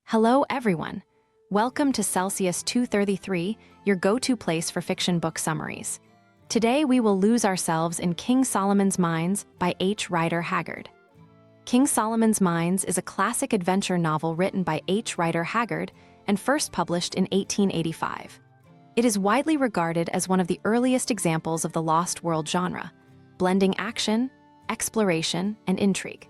Hello, everyone. Welcome to Celsius 233, your go-to place for fiction book summaries. Today, we will lose ourselves in King Solomon's Mines by H. Rider Haggard. King Solomon's Mines is a classic adventure novel written by H. Rider Haggard and first published in 1885. It is widely regarded as one of the earliest examples of the Lost World genre, blending action, exploration, and intrigue.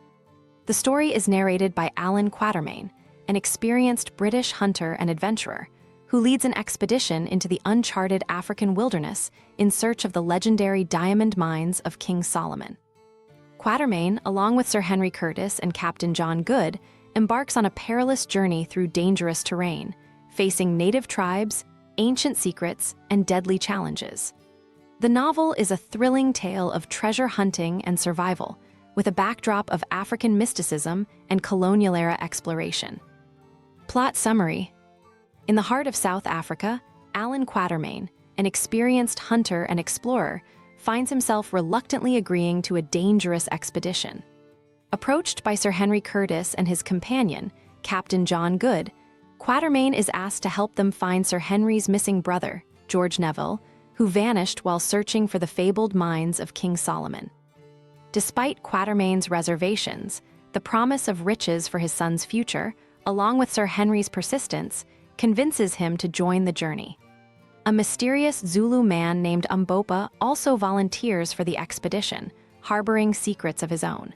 The story is narrated by Allan Quatermain, an experienced British hunter and adventurer who leads an expedition into the uncharted African wilderness in search of the legendary diamond mines of King Solomon. Quatermain, along with Sir Henry Curtis and Captain John Good, embarks on a perilous journey through dangerous terrain, facing native tribes, ancient secrets, and deadly challenges. The novel is a thrilling tale of treasure hunting and survival, with a backdrop of African mysticism and colonial-era exploration. Plot summary. In the heart of South Africa, Allan Quatermain, an experienced hunter and explorer, finds himself reluctantly agreeing to a dangerous expedition. Approached by Sir Henry Curtis and his companion, Captain John Good, Quatermain is asked to help them find Sir Henry's missing brother, George Neville, who vanished while searching for the fabled mines of King Solomon. Despite Quatermain's reservations, the promise of riches for his son's future, along with Sir Henry's persistence, convinces him to join the journey. A mysterious Zulu man named Umbopa also volunteers for the expedition, harboring secrets of his own.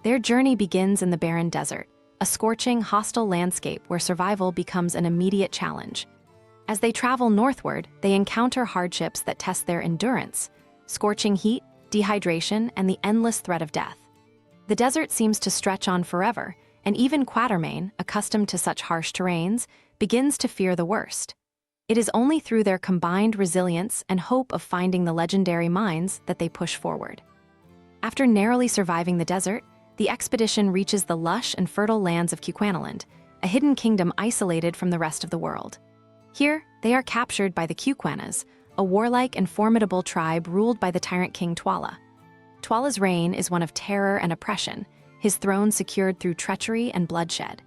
Their journey begins in the barren desert, a scorching, hostile landscape where survival becomes an immediate challenge. As they travel northward, they encounter hardships that test their endurance: scorching heat, dehydration, and the endless threat of death. The desert seems to stretch on forever, and even Quatermain, accustomed to such harsh terrains, begins to fear the worst. It is only through their combined resilience and hope of finding the legendary mines that they push forward. After narrowly surviving the desert, the expedition reaches the lush and fertile lands of Cuquanaland, a hidden kingdom isolated from the rest of the world. Here, they are captured by the Cuquanas, a warlike and formidable tribe ruled by the tyrant king Twala. Twala's reign is one of terror and oppression, his throne secured through treachery and bloodshed.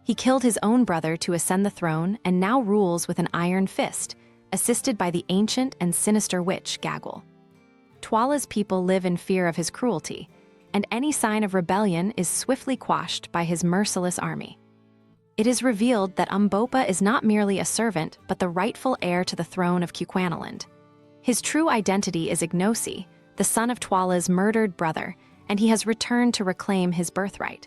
He killed his own brother to ascend the throne and now rules with an iron fist, assisted by the ancient and sinister witch Gagul. Twala's people live in fear of his cruelty, and any sign of rebellion is swiftly quashed by his merciless army. It is revealed that Umbopa is not merely a servant, but the rightful heir to the throne of Cuquanaland. His true identity is Ignosi, the son of Twala's murdered brother, and he has returned to reclaim his birthright.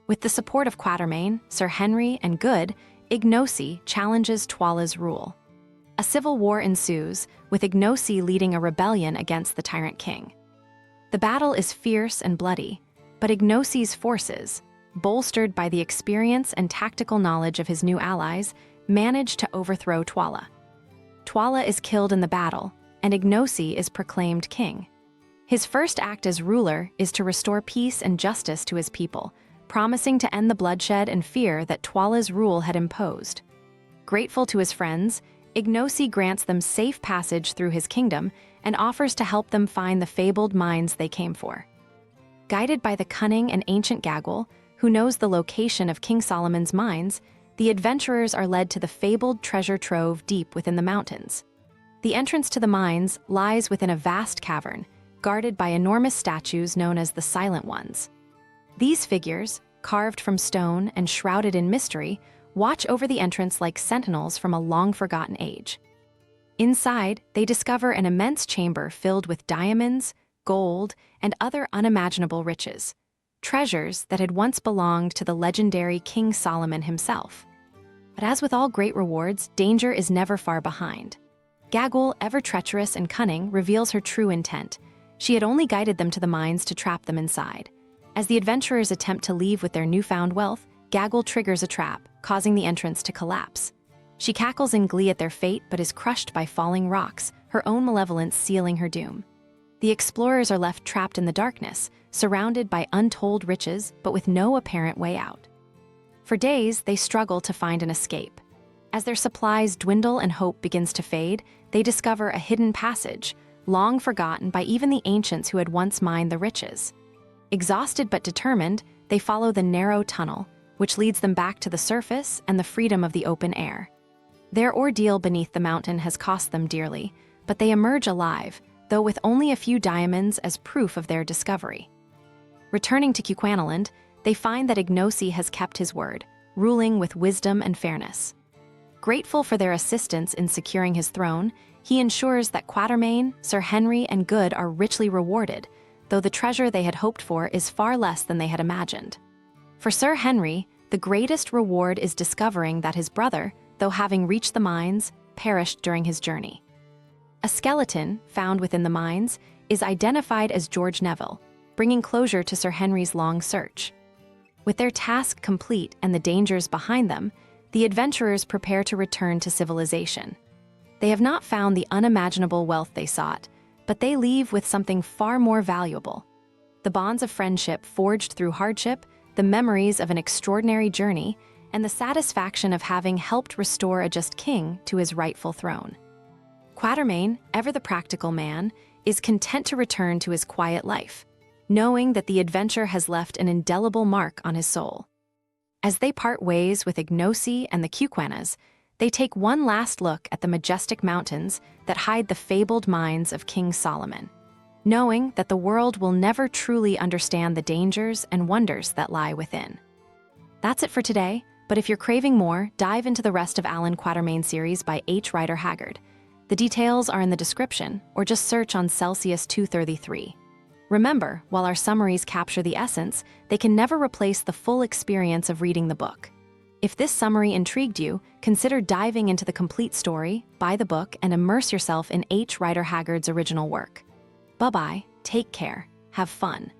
With the support of Quatermain, Sir Henry, and Good, Ignosi challenges Twala's rule. A civil war ensues, with Ignosi leading a rebellion against the tyrant king. The battle is fierce and bloody, but Ignosi's forces, bolstered by the experience and tactical knowledge of his new allies, manage to overthrow Twala. Twala is killed in the battle, and Ignosi is proclaimed king. His first act as ruler is to restore peace and justice to his people, promising to end the bloodshed and fear that Twala's rule had imposed. Grateful to his friends, Ignosi grants them safe passage through his kingdom and offers to help them find the fabled mines they came for. Guided by the cunning and ancient Gagul, who knows the location of King Solomon's mines, the adventurers are led to the fabled treasure trove deep within the mountains. The entrance to the mines lies within a vast cavern, guarded by enormous statues known as the Silent Ones. These figures, carved from stone and shrouded in mystery, watch over the entrance like sentinels from a long-forgotten age. Inside, they discover an immense chamber filled with diamonds, gold, and other unimaginable riches, treasures that had once belonged to the legendary King Solomon himself. But as with all great rewards, danger is never far behind. Gagul, ever treacherous and cunning, reveals her true intent. She had only guided them to the mines to trap them inside. As the adventurers attempt to leave with their newfound wealth, Gagul triggers a trap, causing the entrance to collapse. She cackles in glee at their fate but is crushed by falling rocks, her own malevolence sealing her doom. The explorers are left trapped in the darkness, surrounded by untold riches but with no apparent way out. For days, they struggle to find an escape. As their supplies dwindle and hope begins to fade, they discover a hidden passage, long forgotten by even the ancients who had once mined the riches. Exhausted but determined, they follow the narrow tunnel, which leads them back to the surface and the freedom of the open air. Their ordeal beneath the mountain has cost them dearly, but they emerge alive, though with only a few diamonds as proof of their discovery. Returning to Cuquanaland, they find that Ignosi has kept his word, ruling with wisdom and fairness. Grateful for their assistance in securing his throne, he ensures that Quatermain, Sir Henry, and Good are richly rewarded, though the treasure they had hoped for is far less than they had imagined. For Sir Henry, the greatest reward is discovering that his brother, though having reached the mines, perished during his journey. A skeleton, found within the mines, is identified as George Neville, bringing closure to Sir Henry's long search. With their task complete and the dangers behind them, the adventurers prepare to return to civilization. They have not found the unimaginable wealth they sought, but they leave with something far more valuable: the bonds of friendship forged through hardship, the memories of an extraordinary journey, and the satisfaction of having helped restore a just king to his rightful throne. Quatermain, ever the practical man, is content to return to his quiet life, knowing that the adventure has left an indelible mark on his soul. As they part ways with Ignosi and the Cuquanas, they take one last look at the majestic mountains that hide the fabled mines of King Solomon, knowing that the world will never truly understand the dangers and wonders that lie within. That's it for today, but if you're craving more, dive into the rest of Allan Quatermain's series by H. Rider Haggard. The details are in the description, or just search on Celsius 233. Remember, while our summaries capture the essence, they can never replace the full experience of reading the book. If this summary intrigued you, consider diving into the complete story, buy the book, and immerse yourself in H. Rider Haggard's original work. Bye-bye, take care, have fun.